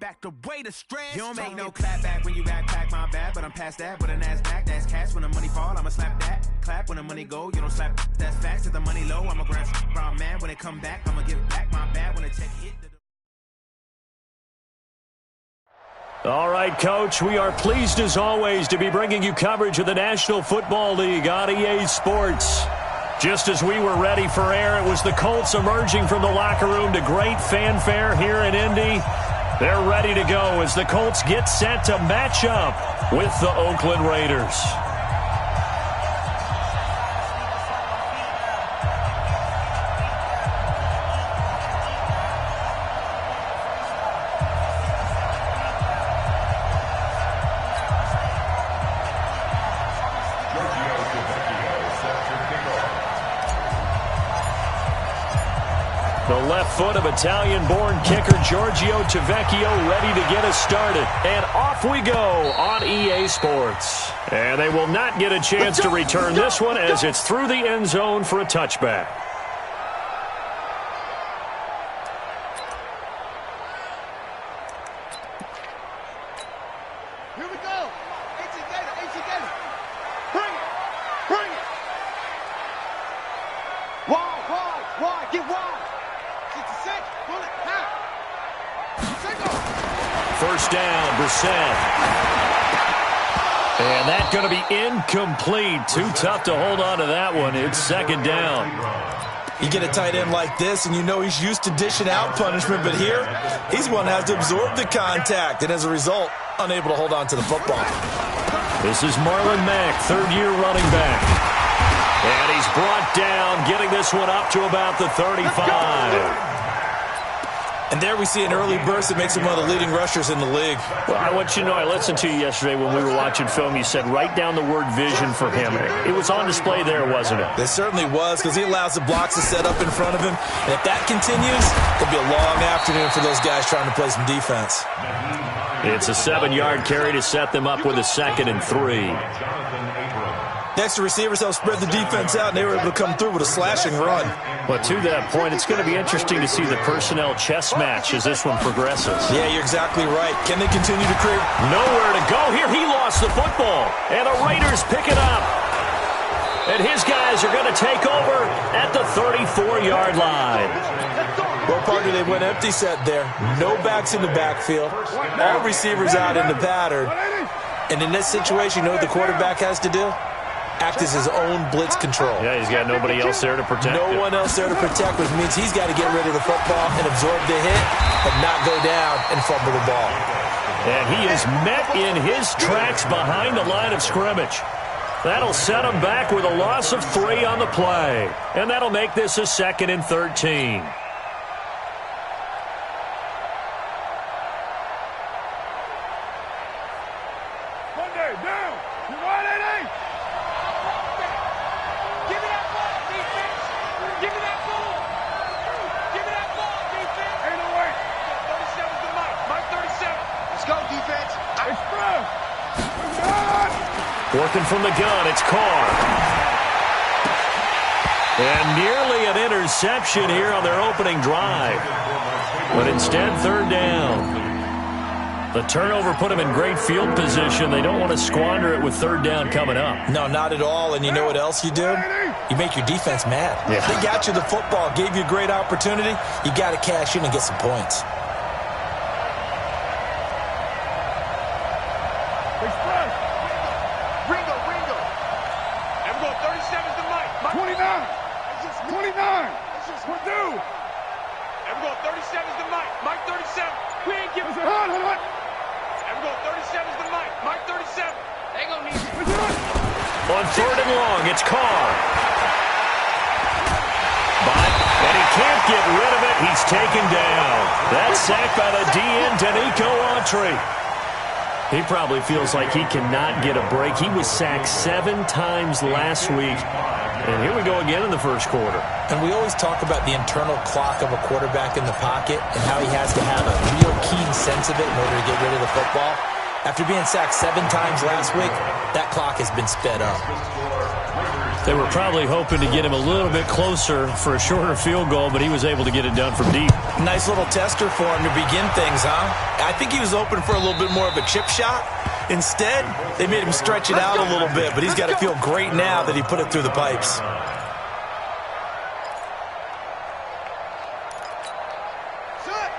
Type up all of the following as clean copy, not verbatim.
back the way the stress. You don't make no clap back when you backpack, my bad. But I'm past that with a NASDAQ. That's cash. When the money fall, I'ma slap that. Clap when the money go, you don't slap. That's facts. To the money low, I'ma grab brown man. When it come back, I'ma give back my bad. When the check hit. All right, Coach, we are pleased as always to be bringing you coverage of the National Football League on EA Sports. Just as we were ready for air, it was the Colts emerging from the locker room to great fanfare here in Indy. They're ready to go as the Colts get set to match up with the Oakland Raiders. The left foot of Italian-born kicker Giorgio Tavecchio ready to get us started. And off we go on EA Sports. And they will not get a chance to return this one as it's through the end zone for a touchback. Here we go. HC Gator. Bring it. Wide. Get wide. 66. Pull it. First down, Brissett. And that's going to be incomplete. Too tough to hold on to that one. It's second down. You get a tight end like this, and you know he's used to dishing out punishment, but here, he's one that has to absorb the contact, and as a result, unable to hold on to the football. This is Marlon Mack, third-year running back. And he's brought down, getting this one up to about the 35. And there we see an early burst that makes him one of the leading rushers in the league. Well, I want you to know, I listened to you yesterday when we were watching film. You said write down the word vision for him. It was on display there, wasn't it? It certainly was, because he allows the blocks to set up in front of him. And if that continues, it'll be a long afternoon for those guys trying to play some defense. It's a 7-yard carry to set them up with a 2nd and 3. Next, the receivers help spread the defense out, and they were able to come through with a slashing run. Well, to that point, it's going to be interesting to see the personnel chess match as this one progresses. Yeah, you're exactly right. Can they continue to create? Nowhere to go here. He lost the football, and the Raiders pick it up. And his guys are going to take over at the 34-yard line. Well, partner, they went empty set there. No backs in the backfield. All receivers out in the pattern. And in this situation, you know what the quarterback has to do? Act as his own blitz control. Yeah, he's got nobody else there to protect him. No one else there to protect, which means he's got to get rid of the football and absorb the hit and not go down and fumble the ball. And he is met in his tracks behind the line of scrimmage. That'll set him back with a loss of 3 on the play. And that'll make this a 2nd and 13. Working from the gun, it's Carr. And nearly an interception here on their opening drive. But instead, 3rd down. The turnover put them in great field position. They don't want to squander it with 3rd down coming up. No, not at all. And you know what else you do? You make your defense mad. Yeah. They got you the football, gave you a great opportunity. You got to cash in and get some points. On 3rd and long, it's Carr. And he can't get rid of it. He's taken down. That's sacked by the DN, Danico Autry. He probably feels like he cannot get a break. He was sacked 7 times last week. And here we go again in the first quarter. And we always talk about the internal clock of a quarterback in the pocket and how he has to have a real keen sense of it in order to get rid of the football. After being sacked 7 times last week, that clock has been sped up. They were probably hoping to get him a little bit closer for a shorter field goal, but he was able to get it done from deep. Nice little tester for him to begin things, huh? I think he was hoping for a little bit more of a chip shot. Instead, they made him stretch it out a little bit, but he's got to feel great now that he put it through the pipes.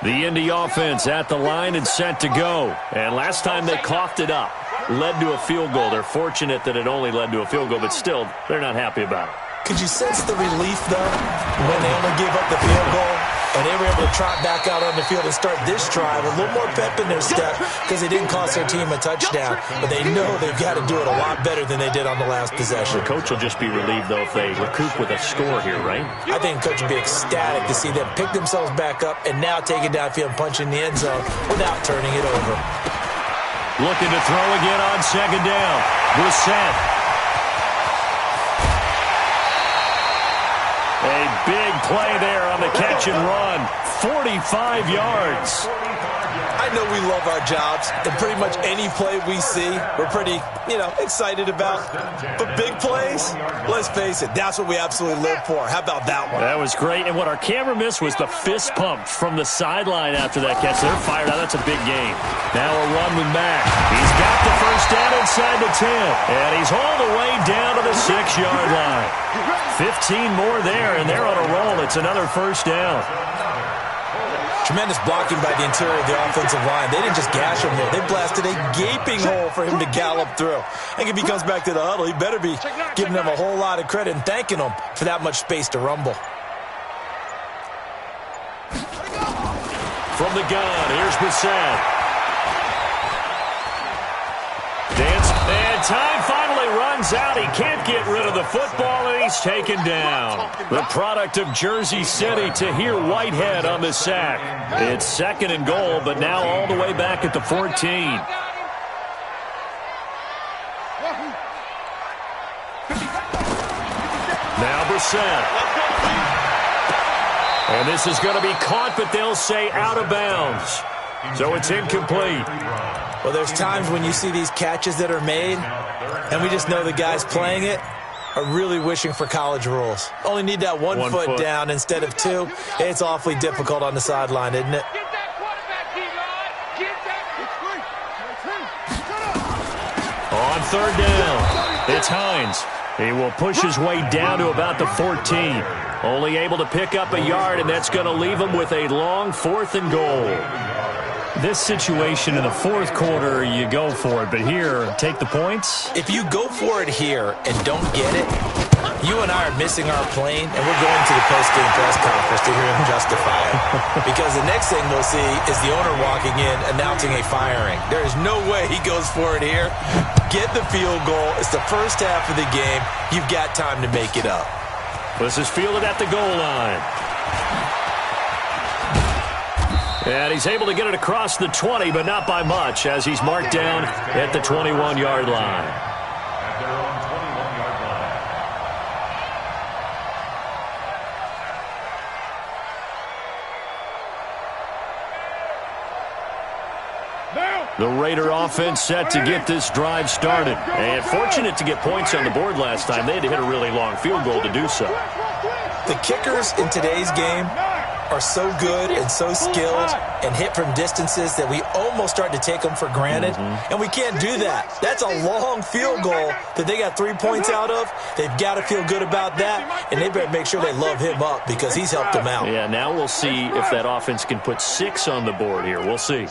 The Indy offense at the line and set to go. And last time they coughed it up, led to a field goal. They're fortunate that it only led to a field goal, but still, they're not happy about it. Could you sense the relief, though, when they only gave up the field goal and they were able to trot back out on the field and start this drive with a little more pep in their step because they didn't cost their team a touchdown, but they know they've got to do it a lot better than they did on the last possession. The coach will just be relieved, though, if they recoup with a score here, right? I think the coach will be ecstatic to see them pick themselves back up and now take it downfield and punch in the end zone without turning it over. Looking to throw again on second down. Brissett. A big play there on the catch and run. 45 yards. I know we love our jobs, and pretty much any play we see, we're pretty, excited about. But big plays, let's face it, that's what we absolutely live for. How about that one? That was great. And what our camera missed was the fist pump from the sideline after that catch. They're fired out. That's a big game. Now a run with Mack. He's got the first down inside the 10. And he's all the way down to the 6-yard line. 15 more there, and they're on a roll. It's another first down. Tremendous blocking by the interior of the offensive line. They didn't just gash him there. They blasted a gaping hole for him to gallop through. I think if he comes back to the huddle, he better be giving them a whole lot of credit and thanking them for that much space to rumble. From the gun, here's Brissett. Dance, and time finally runs out. He can't get rid of the football, and he's taken down. The product of Jersey City, Tahir Whitehead on the sack. It's 2nd and goal, but now all the way back at the 14. Now Brissett. And this is going to be caught, but they'll say out of bounds. So it's incomplete. Well, there's times when you see these catches that are made, and we just know the guys playing it are really wishing for college rules. Only need that one foot down instead of 2. It's awfully difficult on the sideline, isn't it? On 3rd down, it's Hines. He will push his way down to about the 14. Only able to pick up a yard, and that's going to leave him with a long 4th and goal. This situation in the 4th quarter, you go for it. But here, take the points. If you go for it here and don't get it, you and I are missing our plane, and we're going to the post-game press conference to hear him justify it. Because the next thing we'll see is the owner walking in announcing a firing. There is no way he goes for it here. Get the field goal. It's the first half of the game. You've got time to make it up. This is fielded at the goal line. And he's able to get it across the 20, but not by much, as he's marked down at the 21-yard line. The Raider offense set to get this drive started. And fortunate to get points on the board last time. They had to hit a really long field goal to do so. The kickers in today's game are so good and so skilled and hit from distances that we almost start to take them for granted. And we can't do that. That's a long field goal that they got 3 points out of. They've got to feel good about that, and they better make sure they love him up because he's helped them out. Yeah, now we'll see if that offense can put 6 on the board here. We'll see.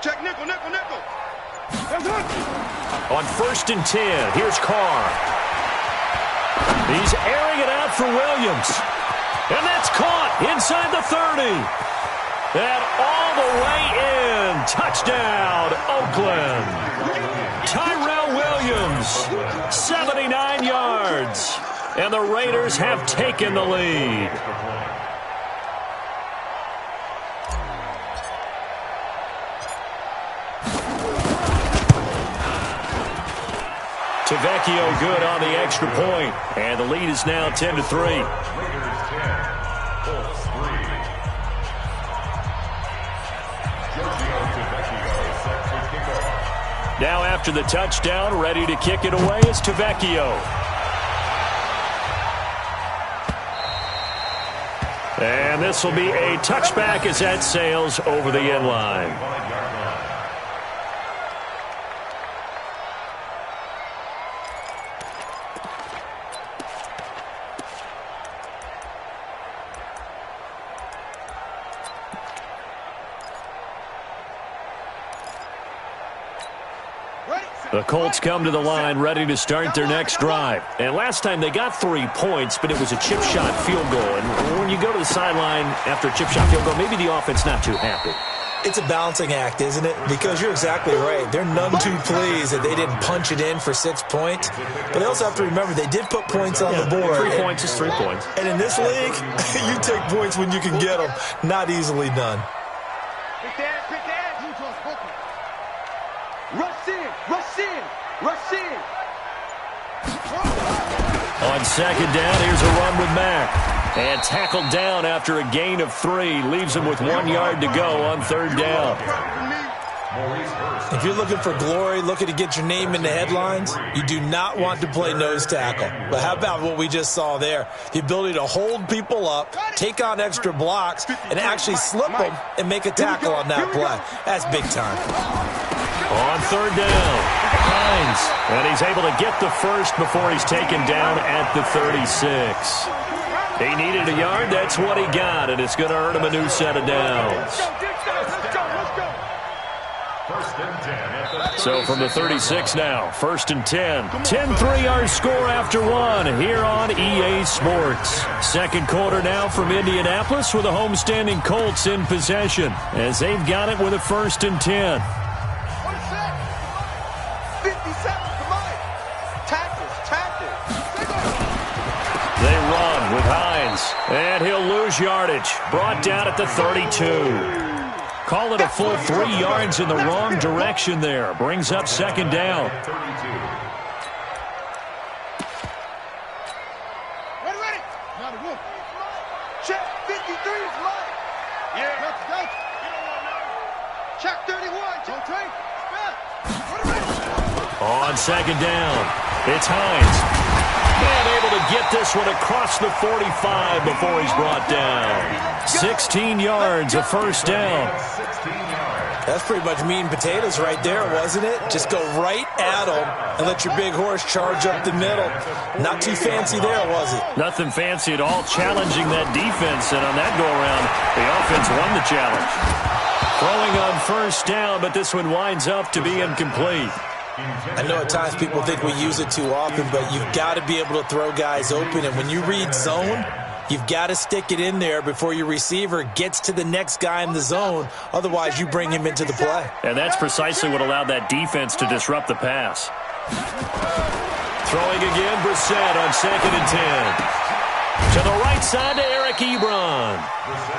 Check nickel, nickel, nickel. On 1st and 10, here's Carr. He's airing it out for Williams. And that's caught inside the 30. And all the way in. Touchdown, Oakland. Tyrell Williams, 79 yards. And the Raiders have taken the lead. Tavecchio good on the extra point. And the lead is now 10-3. Now after the touchdown. Ready to kick it away is Tavecchio. And this will be a touchback as that sails over the end line. The Colts come to the line ready to start their next drive. And last time they got 3 points, but it was a chip shot field goal. And when you go to the sideline after a chip shot field goal, maybe the offense not too happy. It's a balancing act, isn't it? Because you're exactly right. They're none too pleased that they didn't punch it in for 6 points. But they also have to remember they did put points on the board. 3 points is 3 points. And in this league, you take points when you can get them. Not easily done. Rush in, rush in, rush in. On second down, here's a run with Mack. And tackled down after a gain of 3. Leaves him with 1 yard to go on third down. If you're looking for glory, looking to get your name in the headlines, you do not want to play nose tackle. But how about what we just saw there? The ability to hold people up, take on extra blocks, and actually slip them and make a tackle on that play. That's big time. On third down, Hines. And he's able to get the first before he's taken down at the 36. He needed a yard. That's what he got, and it's going to earn him a new set of downs. So from the 36 now, 1st and 10. 10-3 our score after 1 here on EA Sports. Second quarter now from Indianapolis with the homestanding Colts in possession as they've got it with a 1st and 10. 50 seconds to mine. Tackles. They run with Hines, and he'll lose yardage. Brought down at the 32. Call it a full 3 yards in the wrong direction there. Brings up second down. Ready. Now the wolf. Check 53 is mine. Yeah. Go. You don't want to know. Check 31. Don't take. On second down, it's Hines. And able to get this one across the 45 before he's brought down. 16 yards, a first down. That's pretty much meat and potatoes right there, wasn't it? Just go right at them and let your big horse charge up the middle. Not too fancy there, was it? Nothing fancy at all, challenging that defense. And on that go-around, the offense won the challenge. Throwing on first down, but this one winds up to be incomplete. I know at times people think we use it too often, but you've got to be able to throw guys open. And when you read zone, you've got to stick it in there before your receiver gets to the next guy in the zone. Otherwise, you bring him into the play. And that's precisely what allowed that defense to disrupt the pass. Throwing again, Brissett on 2nd and 10. To the right side to Eric Ebron.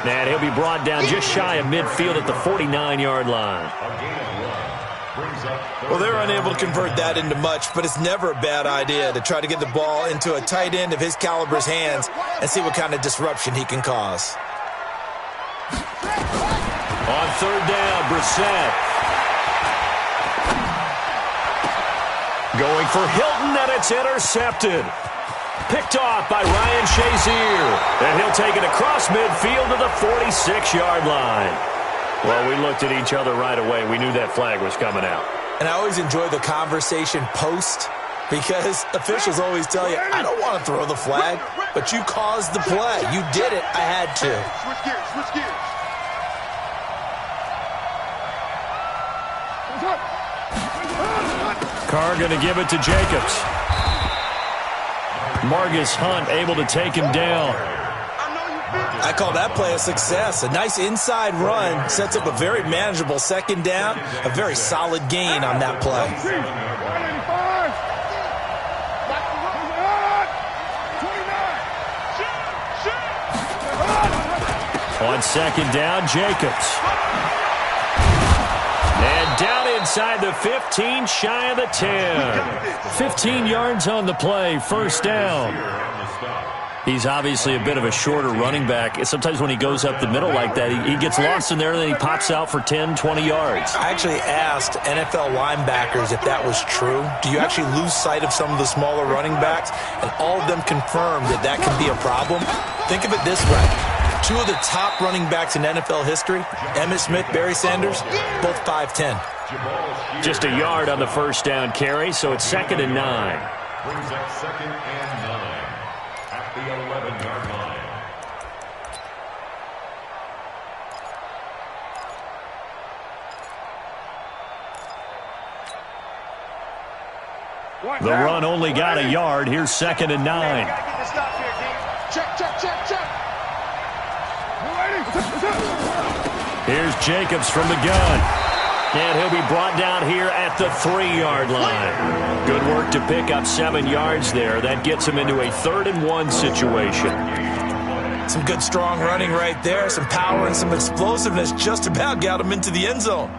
And he'll be brought down just shy of midfield at the 49-yard line. Well, they're unable to convert that into much, but it's never a bad idea to try to get the ball into a tight end of his caliber's hands and see what kind of disruption he can cause. On third down, Brissett. Going for Hilton, and it's intercepted. Picked off by Ryan Shazier. And he'll take it across midfield to the 46-yard line. Well, we looked at each other right away. We knew that flag was coming out. And I always enjoy the conversation post because officials always tell you, I don't want to throw the flag, but you caused the play. You did it. I had to. Switch gears. Carr going to give it to Jacobs. Margus Hunt able to take him down. I call that play a success. A nice inside run sets up a very manageable second down. A very solid gain on that play. On second down, Jacobs. And down inside the 15, shy of the 10. 15 yards on the play, first down. He's obviously a bit of a shorter running back. Sometimes when he goes up the middle like that, he gets lost in there, and then he pops out for 10, 20 yards. I actually asked NFL linebackers if that was true. Do you actually lose sight of some of the smaller running backs? And all of them confirmed that that can be a problem. Think of it this way. Two of the top running backs in NFL history, Emmitt Smith, Barry Sanders, both 5'10". Just a yard on the first down carry, so it's 2nd and 9. Brings up 2nd and 9 at the 11-yard line. The run only got a yard. Here's 2nd and 9. Here's Jacobs from the gun. And he'll be brought down here at the 3-yard line. Good work to pick up 7 yards there. That gets him into a 3rd and 1 situation. Some good strong running right there. Some power and some explosiveness just about got him into the end zone.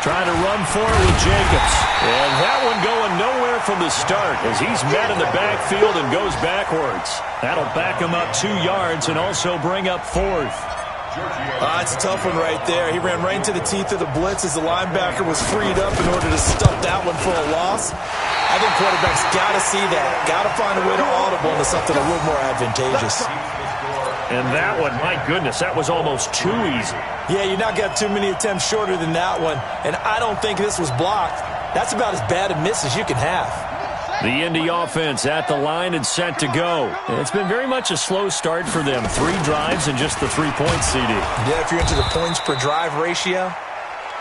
Trying to run for it with Jacobs. And that one going nowhere from the start as he's met in the backfield and goes backwards. That'll back him up 2 yards and also bring up 4th. It's a tough one right there. He ran right into the teeth of the blitz as the linebacker was freed up in order to stuff that one for a loss. I think quarterbacks got to see that. Got to find a way to audible into something a little more advantageous. And that one, my goodness, that was almost too easy. Yeah, you're not got too many attempts shorter than that one. And I don't think this was blocked. That's about as bad a miss as you can have. The Indy offense at the line and set to go. And it's been very much a slow start for them. 3 drives and just the 3 points, CD. Yeah, if you're into the points per drive ratio,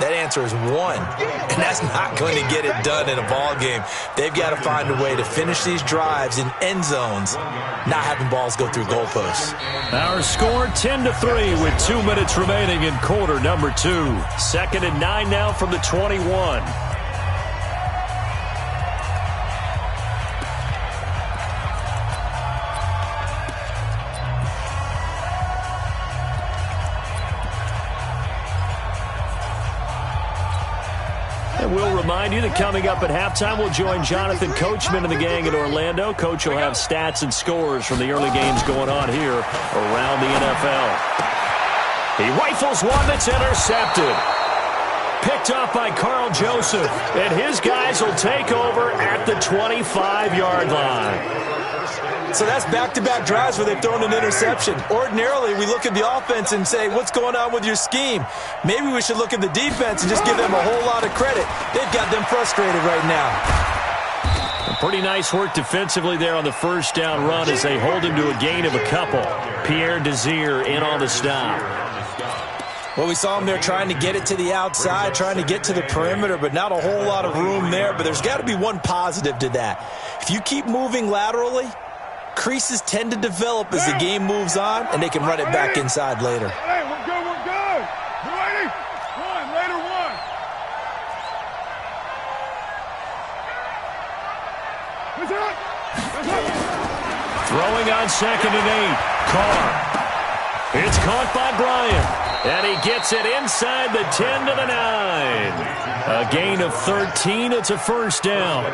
that answer is 1. And that's not going to get it done in a ball game. They've got to find a way to finish these drives in end zones, not having balls go through goalposts. Our score 10-3 with 2 minutes remaining in quarter number 2. 2nd and 9 now from the 21. We'll remind you that coming up at halftime, we'll join Jonathan Coachman and the gang in Orlando. Coach will have stats and scores from the early games going on here around the NFL. He rifles one that's intercepted. Picked up by Carl Joseph, and his guys will take over at the 25-yard line. So that's back-to-back drives where they've thrown an interception. Ordinarily, we look at the offense and say, what's going on with your scheme? Maybe we should look at the defense and just give them a whole lot of credit. They've got them frustrated right now. Pretty nice work defensively there on the first down run as they hold him to a gain of a couple. Pierre Desir in on the stop. Well, we saw him there trying to get it to the outside, trying to get to the perimeter, but not a whole lot of room there. But there's got to be one positive to that. If you keep moving laterally, creases tend to develop as the game moves on, and they can run it back inside later. Hey, we're good, we're good. You ready? Later one. Throwing on 2nd and 8. Carr. It's caught by Bryant. And he gets it inside the 10 to the 9. A gain of 13. It's a first down.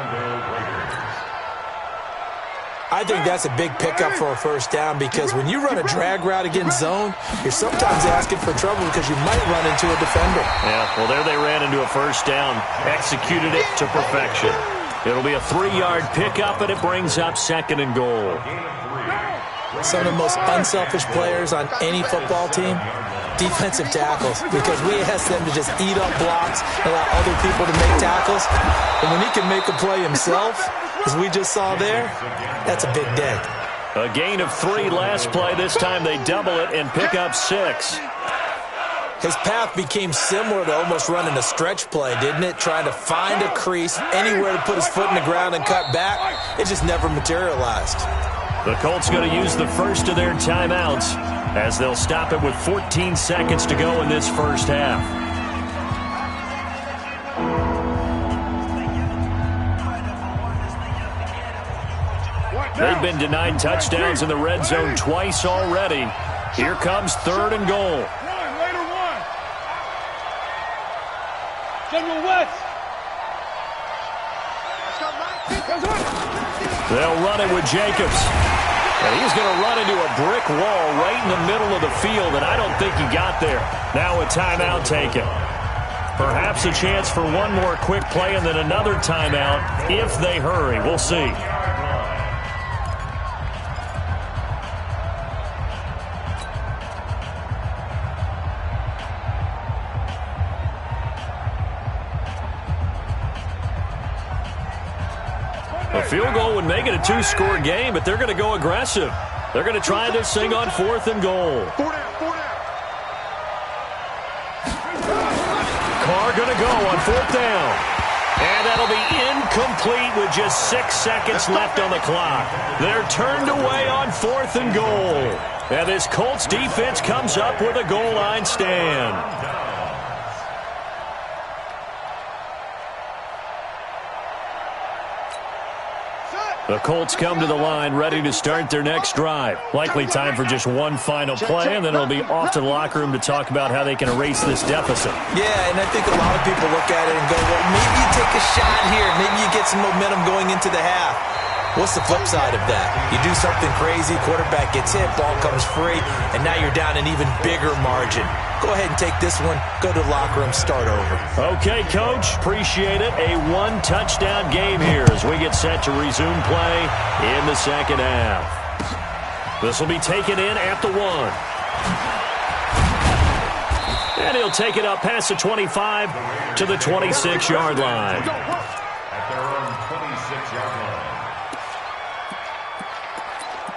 I think that's a big pickup for a first down because when you run a drag route against zone, you're sometimes asking for trouble because you might run into a defender. Yeah, well, there they ran into a first down. Executed it to perfection. It'll be a 3-yard pickup, and it brings up 2nd and goal. Some of the most unselfish players on any football team, defensive tackles, because we ask them to just eat up blocks and allow other people to make tackles. And when he can make a play himself, as we just saw there, that's a big day. A gain of 3 last play. This time they double it and pick up 6. His path became similar to almost running a stretch play, didn't it? Trying to find a crease, anywhere to put his foot in the ground and cut back. It just never materialized. The Colts going to use the first of their timeouts as they'll stop it with 14 seconds to go in this first half. They've been denied touchdowns in the red zone twice already. Here comes 3rd and goal. General West. They'll run it with Jacobs. And he's going to run into a brick wall right in the middle of the field, and I don't think he got there. Now a timeout taken. Perhaps a chance for one more quick play and then another timeout if they hurry. We'll see. A field goal would make it a 2-score game, but they're going to go aggressive. They're going to try this thing on 4th and goal. Carr going to go on 4th down. And that'll be incomplete with just 6 seconds left on the clock. They're turned away on 4th and goal. And this Colts defense comes up with a goal line stand. The Colts come to the line ready to start their next drive. Likely time for just one final play, and then it'll be off to the locker room to talk about how they can erase this deficit. Yeah, and I think a lot of people look at it and go, well, maybe you take a shot here. Maybe you get some momentum going into the half. What's the flip side of that? You do something crazy, quarterback gets hit, ball comes free, and now you're down an even bigger margin. Go ahead and take this one, go to the locker room, start over. Okay, Coach, appreciate it. A one-touchdown game here as we get set to resume play in the second half. This will be taken in at the 1. And he'll take it up past the 25 to the 26-yard line.